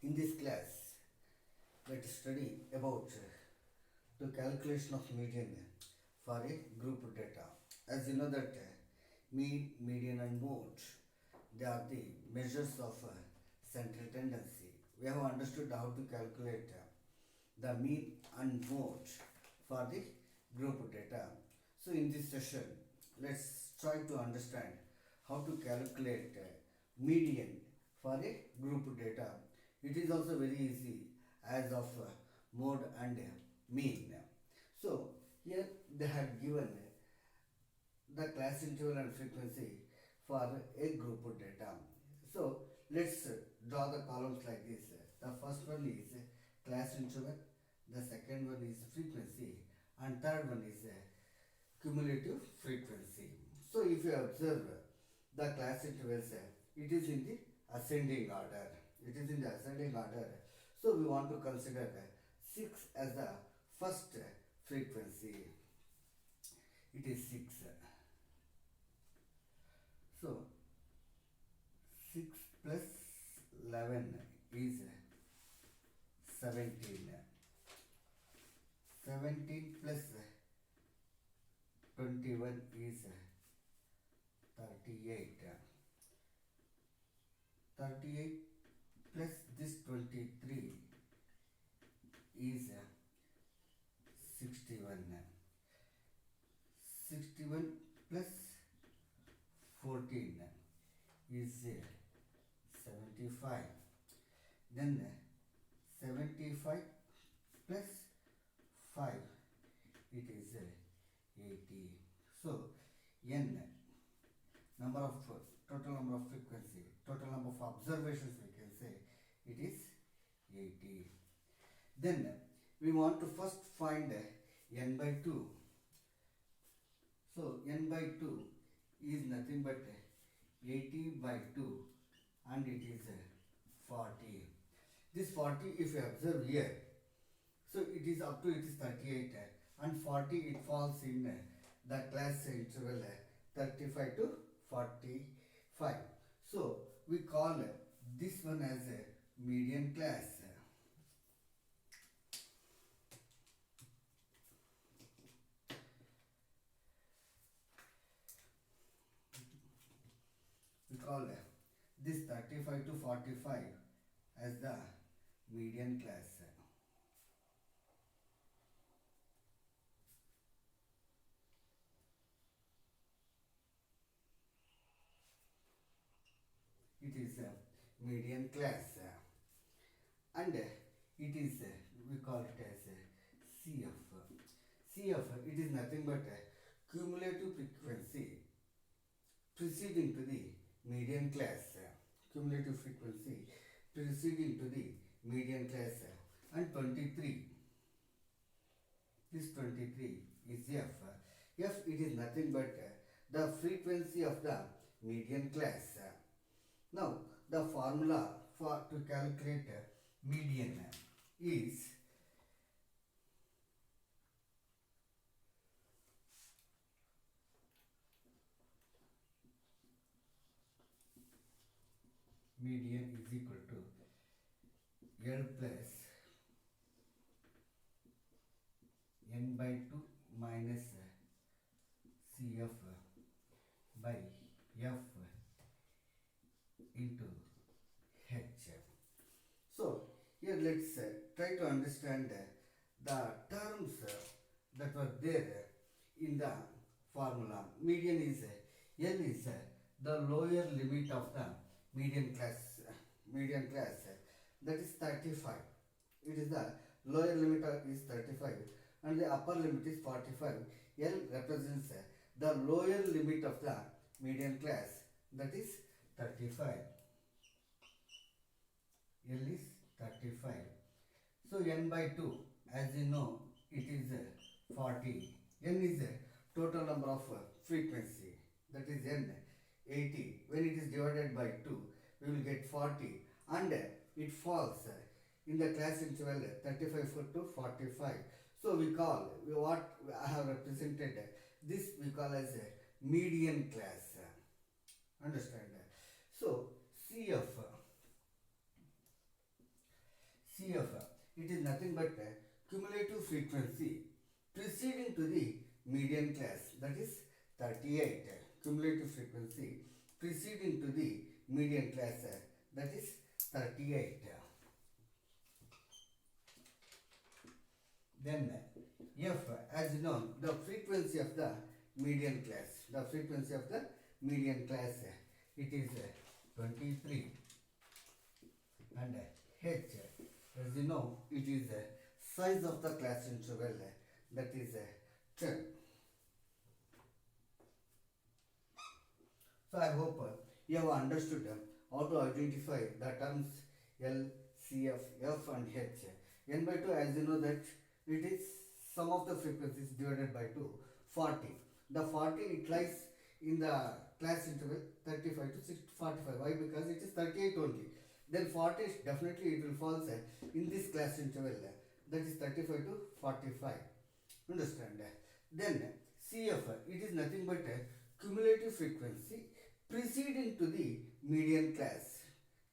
In this class, let's study about the calculation of median for a group data. As you know that mean, median and mode, they are the measures of central tendency. We have understood how to calculate the mean and mode for the group data. So in this session, let's try to understand how to calculate median for a group data. It is also very easy as of mode and mean. So here they have given the class interval and frequency for a group data. So let's draw the columns like this. The first one is class interval, the second one is frequency, and third one is cumulative frequency. So if you observe the class intervals, it is in the ascending order. It is in the ascending order. So we want to consider 6 as the first frequency. It is 6. So 6 plus 11 is 17. 17 plus 21 is 38. 38 plus this 23 is 61. 61 plus 14 is 75. Then 75 plus 5, it is 80. So n number of total number of frequency, total number of observations, we can say it is 80. Then we want to first find n by 2. So n by 2 is nothing but 80 by 2 and it is 40. This 40, if you observe here, so it is up to it is 38 and 40 it falls in the class interval 35 to 45. So we call this one as a median class. We call this 35 to 45 as the median class. It is a median class and it is we call it as CF. CF, it is nothing but cumulative frequency preceding to the median class. Cumulative frequency preceding to the median class and 23. This 23 is F. F, it is nothing but the frequency of the median class. Now the formula for to calculate median is median is equal to L plus n by 2 minus CF by F into H. So here let's try to understand the terms that were there in the formula. Median is L is the lower limit of the median class. That is 35. It is the lower limit is 35 and the upper limit is 45. L represents the lower limit of the median class, that is 35. L is 35. So n by 2, as you know, it is 40. N is total number of frequency, that is n 80. When it is divided by 2, we will get 40 and it falls in the class interval 35 to 45. So we call what I have represented this we call as a median class. Understand? So CF CF, it is nothing but cumulative frequency preceding to the median class, that is 38. Cumulative frequency preceding to the median class, that is 38. Then F, as you know, the frequency of the median class. The frequency of the median class, it is 23. And H, as you know, it is size of the class interval, that is 10. So I hope you have understood how to identify the terms L, C, F and H. N by 2, as you know that it is sum of the frequencies divided by 2, 40. The 40, it lies in the class interval 35 to 45. Why? Because it is 38 only. Then 40, definitely it will fall in this class interval, that is 35 to 45. Understand? Then CF, it is nothing but a cumulative frequency preceding to the median class.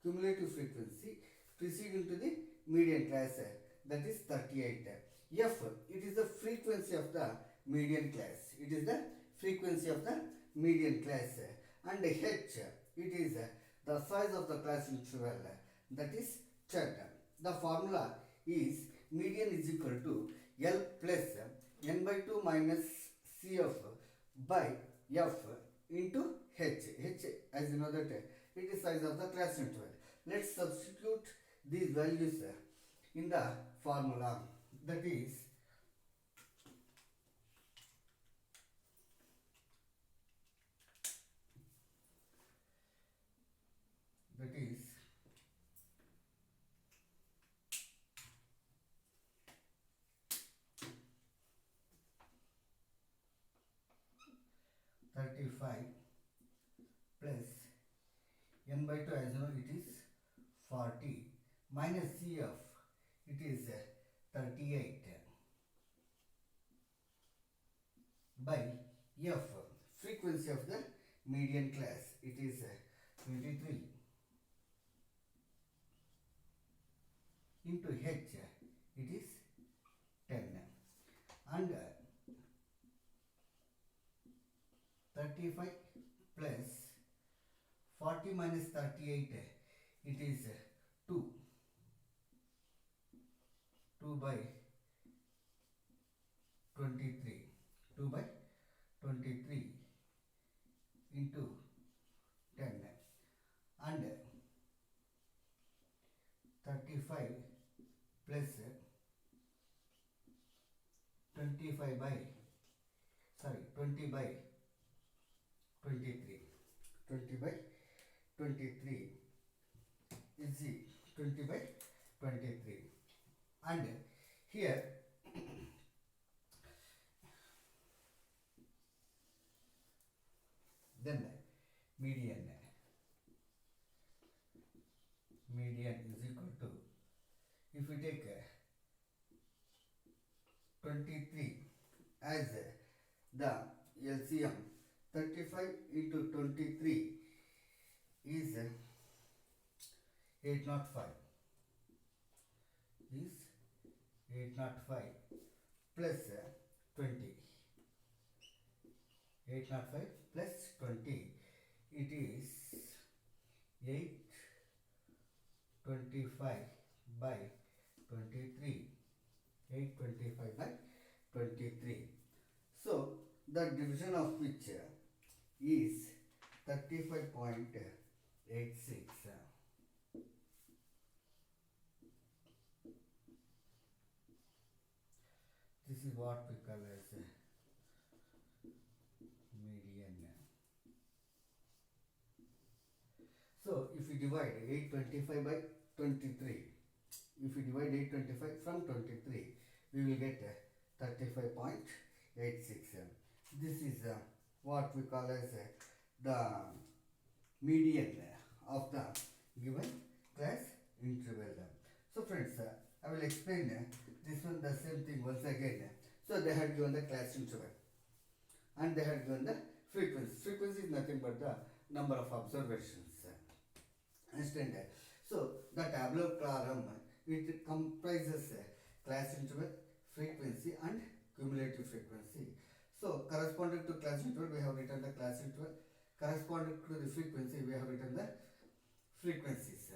Cumulative frequency preceding to the median class, that is 38. F, it is the frequency of the median class. It is the frequency of the median class. And H, it is the size of the class interval, that is 10. The formula is median is equal to L plus n by 2 minus CF by F into H. H, as you know that it is size of the class interval. Let's substitute these values in the formula, that is that is 35 plus n by 2, as you know, it is 40 minus CF, it is 38 by F, frequency of the median class, it is 23 into H, it is 10. And 35 plus 40 minus 38, it is 2. 2 by 23. 2 by 23 into 10. And 35 plus 25 by, 20 by 23. 20 by 23 is 20 by 23. And here then median is equal to, if we take 23 as the LCM, 35 into 23 is 805, is 805 plus 20. 805 plus 20, it is 825 by 23. 825 by 23. So the division of which is 35.86. This is what we call as median. So if we divide 825 by 23, if we divide 825 from 23, we will get 35.86. This is what we call as the median of the given class interval. So friends, I will explain this one, the same thing once again. So they had given the class interval and they had given the frequency. Frequency is nothing but the number of observations. Understand that? So the tableau column it comprises class interval, frequency and cumulative frequency. So corresponding to class interval we have written the class interval, corresponding to the frequency we have written the frequencies.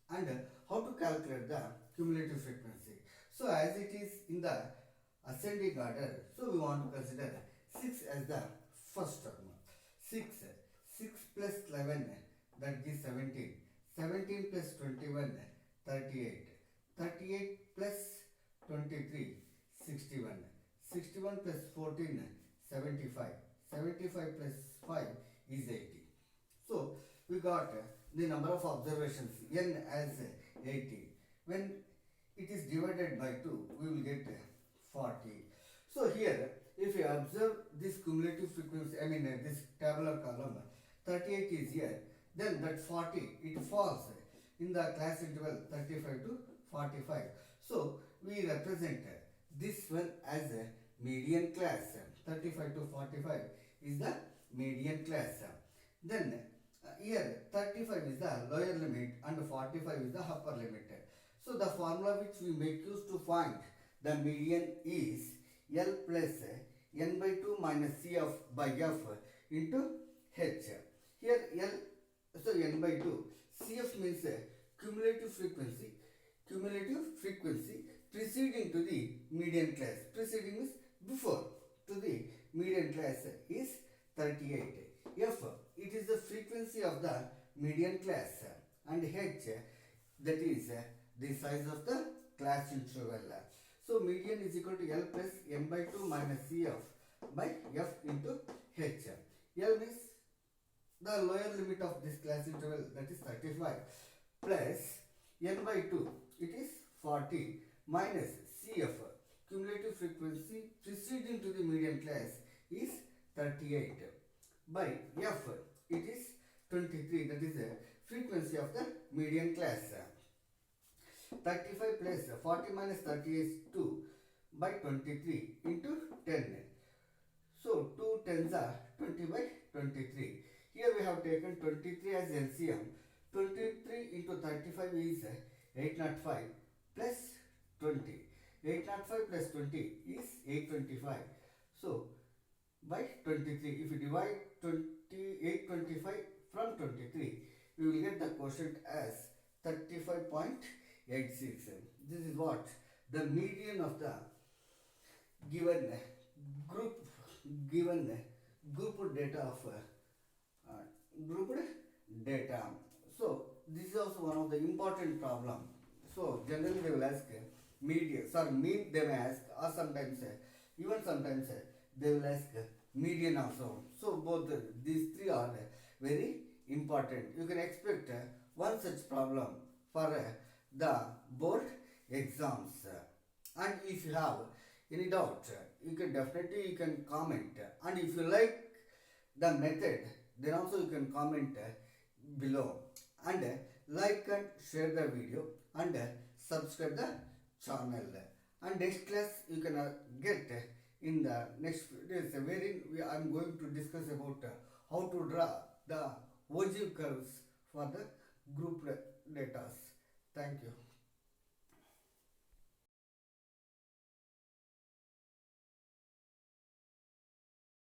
And how to calculate the cumulative frequency? So as it is in the ascending order, so we want to consider 6 as the first term. 6 plus 11, that is 17. 17 plus 21, 38. 38 plus 23, 61. 61 plus 14, 75. 75 plus 5 is 80. So we got the number of observations n as 80. When it is divided by 2, we will get 40. So here, if you observe this cumulative frequency, this tabular column, 38 is here, then that 40, it falls in the class interval 35 to 45. So we represent this one as a median class. 35 to 45 is the median class. Then here 35 is the lower limit and 45 is the upper limit. So the formula which we make use to find the median is L plus n by 2 minus C of by F into H. Here L, so n by 2. CF means cumulative frequency. Cumulative frequency preceding to the median class. Preceding means before to the median class is 38. F, it is the frequency of the median class, and H, that is the size of the class interval. So median is equal to L plus n by 2 minus CF by F into H. L means the lower limit of this class interval, that is 35, plus n by 2, it is 40, minus CF, cumulative frequency preceding to the median class is 38, by F, it is 23, that is the frequency of the median class. 35 plus 40 minus 30 is 2 by 23 into 10. So 2 tens are 20 by 23. Here we have taken 23 as LCM. 23 into 35 is 805 plus 20. 805 plus 20 is 825. So by 23, if you divide 825 from 23, we will get the quotient as 35.86. This is what the median of the given group data of grouped data. So this is also one of the important problem. So generally they will ask median, mean they may ask, or sometimes even sometimes they will ask median also. So both these three are very important. You can expect one such problem for the board exams. And if you have any doubt, you can comment. And if you like the method, then also you can comment below. And like and share the video and subscribe the channel. And next class you can get in the next days, wherein I am going to discuss about how to draw the ogive curves for the group data. Thank you.